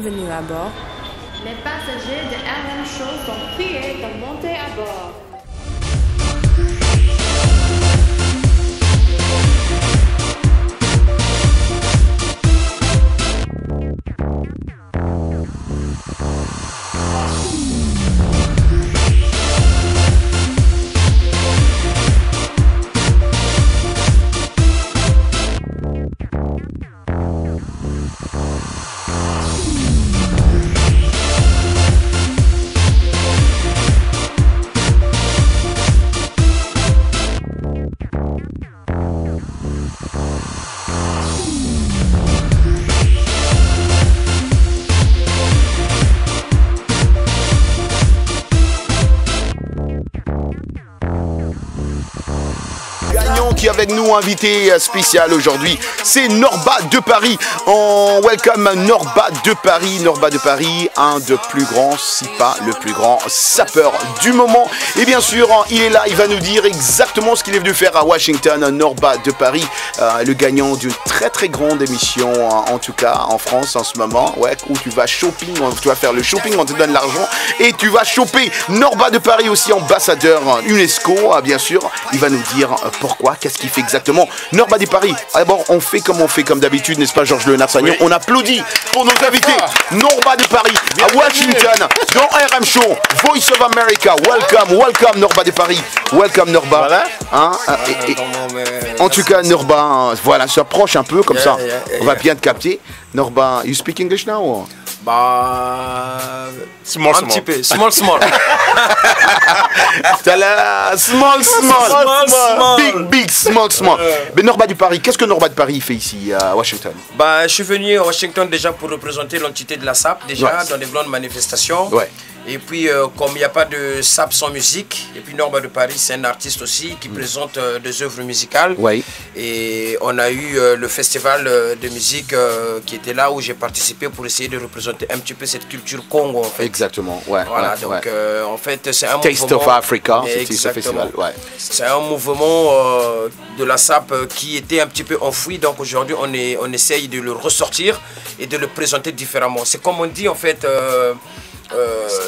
Bienvenue à bord. Les passagers de RM Show sont priés de monter à bord. Qui est avec nous, invité spécial aujourd'hui, c'est Norba de Paris. On welcome Norba de Paris. Norba de Paris, un des plus grands, si pas le plus grand sapeur du moment. Et bien sûr, il est là, il va nous dire exactement ce qu'il est venu faire à Washington. Norba de Paris, le gagnant d'une très grande émission, en tout cas en France en ce moment, ouais, où tu vas shopping, tu vas faire le shopping, on te donne l'argent et tu vas choper. Norba de Paris aussi, ambassadeur UNESCO, bien sûr. Il va nous dire pourquoi, qu'est-ce qu'il fait exactement. Norba de Paris, d'abord on fait comme d'habitude, n'est-ce pas Georges Léonard Sagnon? On applaudit pour nos invités. Norba de Paris, à Washington, dans RM Show, Voice of America. Welcome Norba de Paris. Welcome Norba. Voilà. Hein, en tout cas Norba, voilà, s'approche un peu comme ça. On va bien te capter. Norba, you speak English now or? Bah, Small. petit peu, small. T'as la small. Big, small. Mais Norba de Paris, qu'est-ce que Norba de Paris fait ici à Washington? Bah, je suis venu à Washington déjà pour représenter l'entité de la SAP, déjà, dans les grandes manifestations. Ouais. Et puis, comme il n'y a pas de SAP sans musique, et puis Norba de Paris, c'est un artiste aussi qui présente des œuvres musicales. Ouais. Et on a eu le festival de musique qui était là où j'ai participé pour essayer de représenter un petit peu cette culture Congo, en fait. Exactement, ouais. Voilà, ouais, donc ouais. En fait, c'est un Taste mouvement... of Africa, c'était ce Exactement. festival. Ouais. C'est un mouvement de la SAP qui était un petit peu enfoui, donc aujourd'hui on essaye de le ressortir et de le présenter différemment. C'est comme on dit en fait,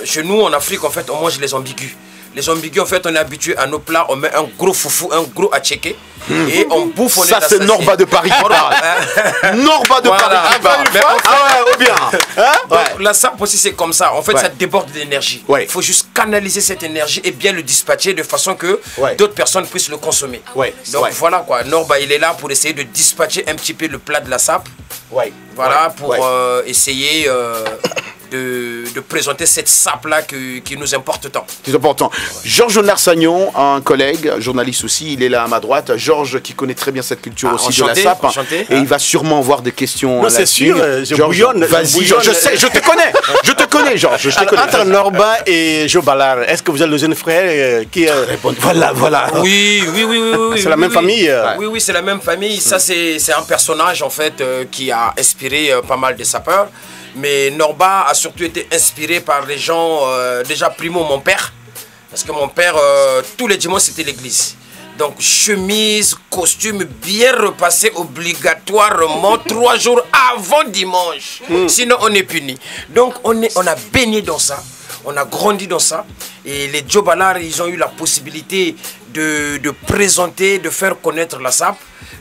chez nous en Afrique en fait on mange les ambigus. Les ambigus en fait on est habitué à nos plats, on met un gros foufou, un gros atchéké et on bouffe, on Ça est c'est Norba de Paris. Norba de Paris. ouais, bien. Donc, la SAP aussi c'est comme ça, en fait Ouais. ça déborde d'énergie. Ouais. Il faut juste canaliser cette énergie et bien le dispatcher de façon que Ouais. d'autres personnes puissent le consommer. Ouais. Donc Ouais. voilà quoi, Norba il est là pour essayer de dispatcher un petit peu le plat de la SAP. Ouais. Voilà, Ouais. pour Ouais. essayer de présenter cette SAP là qui nous importe tant. C'est important. Georges Léonard Sagnon, un collègue, journaliste aussi, il est là à ma droite. Georges qui connaît très bien cette culture aussi enchanté, de la SAP. enchanté. Et il va sûrement avoir des questions. Non, c'est sûr, je Georges, bouillonne. Vas-y, Georges, je sais, je te connais. Je te connais, Georges. Je te connais. Entre Norba et Joe Ballard, est-ce que vous êtes le jeune frère qui est... Voilà. Oui. C'est la même famille. Oui, c'est la même famille. Ça, c'est un personnage en fait qui a inspiré pas mal de sapeurs. Mais Norba a surtout été inspiré par les gens, déjà primo mon père. Parce que mon père, tous les dimanches, c'était l'église. Donc chemise, costume bien repassé obligatoirement 3 jours avant dimanche. Sinon, on est puni. Donc on a baigné dans ça. On a grandi dans ça et les Joe Ballard, ils ont eu la possibilité de présenter, de faire connaître la SAP.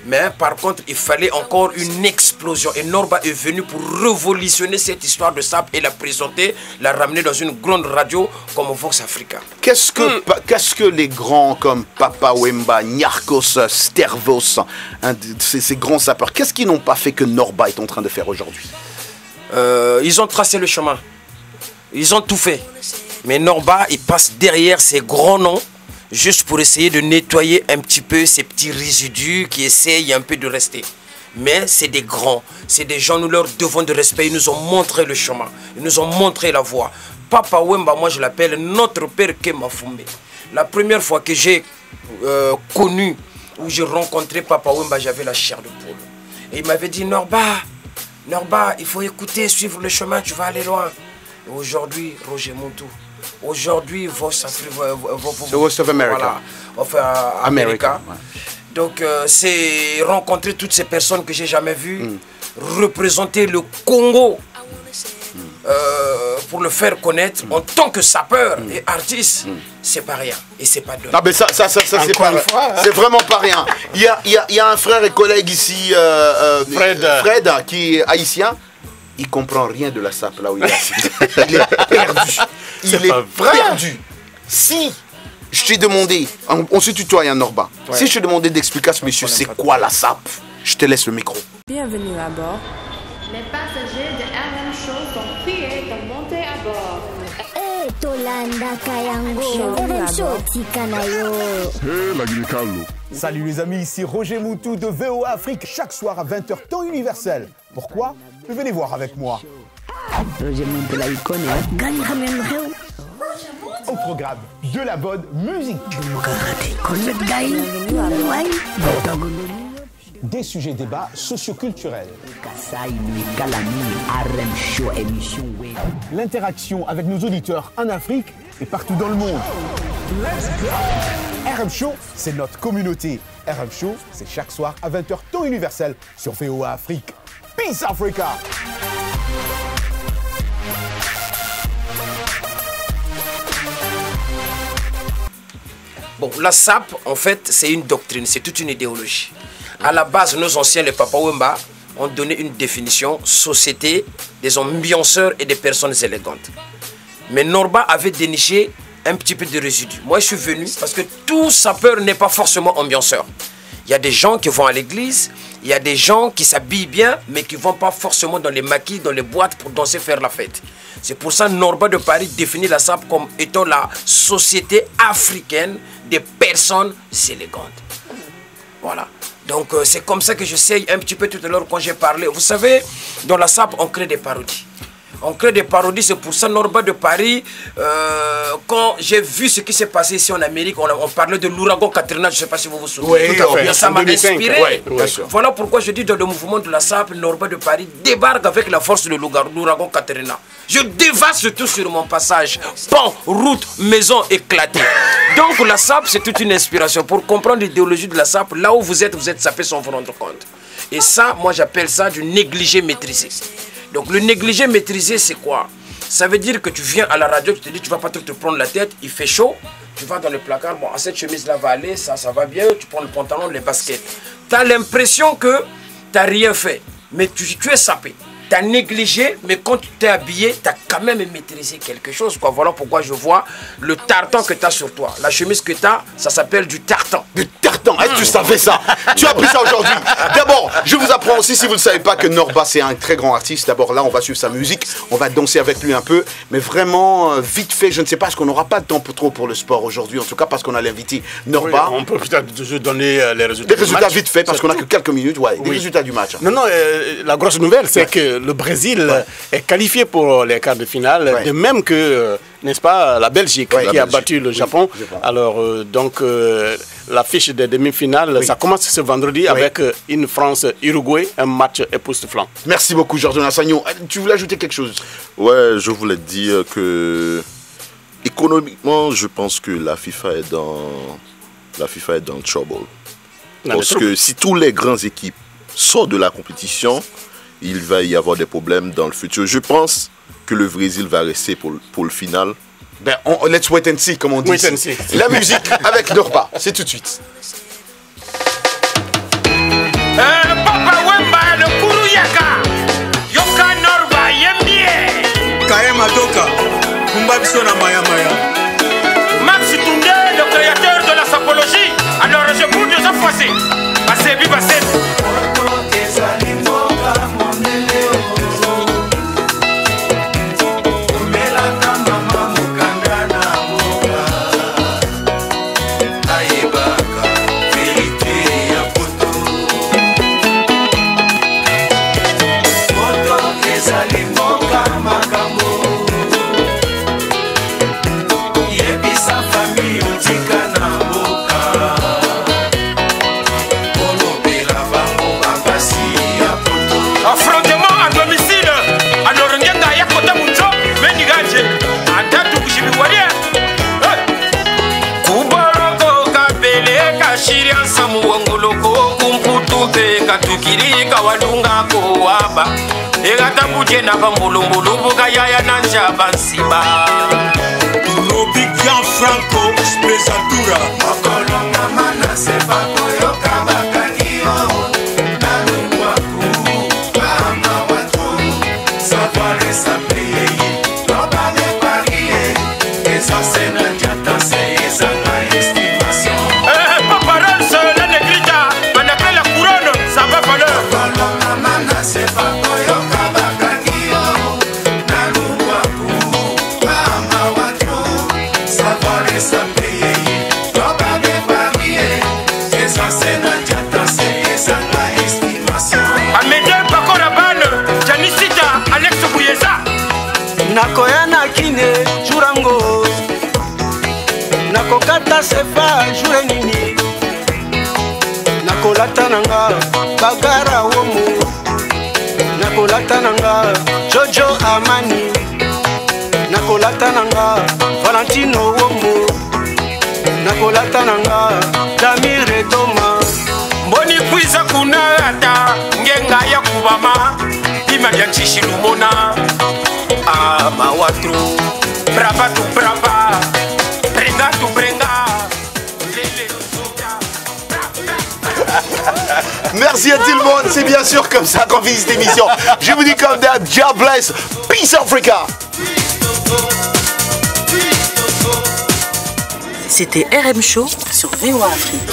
Mais par contre, il fallait encore une explosion. Et Norba est venu pour révolutionner cette histoire de SAP et la présenter, la ramener dans une grande radio comme Vox Africa. Qu'est-ce que les grands comme Papa Wemba, Niarchos, Stervos, hein, ces grands sapeurs, qu'est-ce qu'ils n'ont pas fait que Norba est en train de faire aujourd'hui? Ils ont tracé le chemin. Ils ont tout fait. Mais Norba, il passe derrière ces grands noms juste pour essayer de nettoyer un petit peu ces petits résidus qui essayent un peu de rester. Mais c'est des grands, c'est des gens, nous leur devons de respect. Ils nous ont montré le chemin, ils nous ont montré la voie. Papa Wemba, moi je l'appelle notre père Kemafumbe. La première fois que j'ai connu, où j'ai rencontré Papa Wemba, j'avais la chair de poule. Et il m'avait dit, Norba, il faut écouter, suivre le chemin, tu vas aller loin. Et aujourd'hui, Roger Montou. Aujourd'hui, Voice of America. Voilà, enfin, America. Ouais. Donc, c'est rencontrer toutes ces personnes que j'ai jamais vues, représenter le Congo pour le faire connaître en tant que sapeur et artiste, c'est pas rien. Et c'est pas donné. Non mais ça c'est vraiment pas rien. Il y a un frère et collègue ici, Fred, qui est haïtien. Il comprend rien de la sape là où il est. Il est perdu. Il est perdu. Si je t'ai demandé, on se tutoie, hein, Norba. Ouais. Si je t'ai demandé d'expliquer à ce monsieur c'est quoi la sape, je te laisse le micro. Bienvenue à bord. Les passagers de RM Show sont priés de monter à bord. Salut les amis, ici Roger Moutou de VOA Afrique, chaque soir à 20h temps universel. Pourquoi? Venez voir avec moi. Au programme de la bonne musique. Des sujets débats socioculturels. L'interaction avec nos auditeurs en Afrique et partout dans le monde. RM Show, c'est notre communauté. RM Show, c'est chaque soir à 20h temps universel sur VOA Afrique. Peace Africa! Bon, la sape, en fait, c'est une doctrine, c'est toute une idéologie. À la base, nos anciens, les Papa Wemba, ont donné une définition, société des ambianceurs et des personnes élégantes. Mais Norba avait déniché un petit peu de résidus. Moi, je suis venu parce que tout sapeur n'est pas forcément ambianceur. Il y a des gens qui vont à l'église, il y a des gens qui s'habillent bien, mais qui ne vont pas forcément dans les maquis, dans les boîtes pour danser, faire la fête. C'est pour ça que Norba de Paris définit la sape comme étant la société africaine des personnes élégantes. Voilà. Donc c'est comme ça que j'essaye un petit peu tout à l'heure quand j'ai parlé. Vous savez, dans la sape, on crée des parodies. On crée des parodies, c'est pour ça Norba de Paris, quand j'ai vu ce qui s'est passé ici en Amérique, on parlait de l'ouragan Katrina, je ne sais pas si vous vous souvenez. Oui, tout à fait. Ça m'a inspiré. Oui, voilà pourquoi je dis dans le mouvement de la sape, Norba de Paris débarque avec la force de l'ouragan Katrina. Je dévaste tout sur mon passage. Pont, route, maison éclatée. Donc la sape, c'est toute une inspiration. Pour comprendre l'idéologie de la sape, là où vous êtes sapé sans vous rendre compte. Et ça, moi j'appelle ça du négligé maîtrisé. Donc le négligé maîtrisé, c'est quoi? Ça veut dire que tu viens à la radio, tu te dis tu vas pas te prendre la tête, il fait chaud, tu vas dans le placard, bon, cette chemise-là va aller, ça va bien, tu prends le pantalon, les baskets. Tu as l'impression que tu n'as rien fait, mais tu es sapé. Tu as négligé, mais quand tu t'es habillé, tu as quand même maîtrisé quelque chose, quoi. Voilà pourquoi je vois le tartan que tu as sur toi. La chemise que tu as, ça s'appelle du tartan. Du tartan, est-ce que tu savais ça? Tu as appris ça aujourd'hui. D'abord, je vous apprends aussi, si vous ne savez pas, que Norba, c'est un très grand artiste. D'abord, là, on va suivre sa musique, on va danser avec lui un peu. Mais vraiment, vite fait, je ne sais pas, est-ce qu'on n'aura pas de temps trop pour le sport aujourd'hui, en tout cas, parce qu'on a l'invité Norba. Oui, on peut peut-être donner les résultats. Les résultats vite fait, parce qu'on n'a que quelques minutes, ouais, les résultats du match. Non, la grosse nouvelle, c'est que le Brésil est qualifié pour les quarts de finale, de même que, n'est-ce pas, la Belgique qui a battu le Japon. Alors, donc, l'affiche des demi-finales, ça commence ce vendredi avec une France-Uruguay, un match époustouflant. Merci beaucoup, Jordan Assagnon. Tu voulais ajouter quelque chose? Ouais, je voulais dire que, économiquement, je pense que la FIFA est dans trouble. Parce que si tous les grandes équipes sortent de la compétition, il va y avoir des problèmes dans le futur. Je pense que le Brésil va rester pour le final. Ben, let's wait and see, comme on dit. Wait and see. La musique avec Norba, c'est tout de suite. Papa Wemba, le Kuruyaka, Yoka Norba, Yembie. Kaya Madoka, Kumbabisona Maya Maya. Max Tunde, le créateur de la sapologie. Alors je bouge de sa fois-ci. Basebi, Basebi. Katukiri kawalunga ko waba Egata buje na bambulumbulu buka yaya nanja bansiba. Robi Gianfranco Espresatura. Mokolonga mana sepa koyo kabakangio. Nalungwaku kama watu. Savoir s'applier. Roba de Paris. Esa sena jata se esa la estimation. Paparazzo la negrita. Manapela la couronne. Ça va falloir. Mokolonga mana sepa koyo kabakangio. Nalungwaku kama watu. Savoir s'applier. Roba de Paris. Esa sena jata se esa la estimation. Amede Bakora Ban. Janisita Alex Bouyeza. Nakoya na kine jurango. Nakokata sefa jure nini. Nakolata nanga bagara womo. Nakolata nanga Jojo Amani. Nakolata nanga Valentino womo. Nakolata nanga Damire Doma. Mboni kwiza kunata ngenga ya kubama ima ya chishilumona ama watu brava tu brava brenga tu brenga. Merci à tout le monde, c'est bien sûr comme ça qu'on finit cette émission. Je vous dis comme d'hab, God bless, peace Africa. C'était RM Show sur VOA Afrique.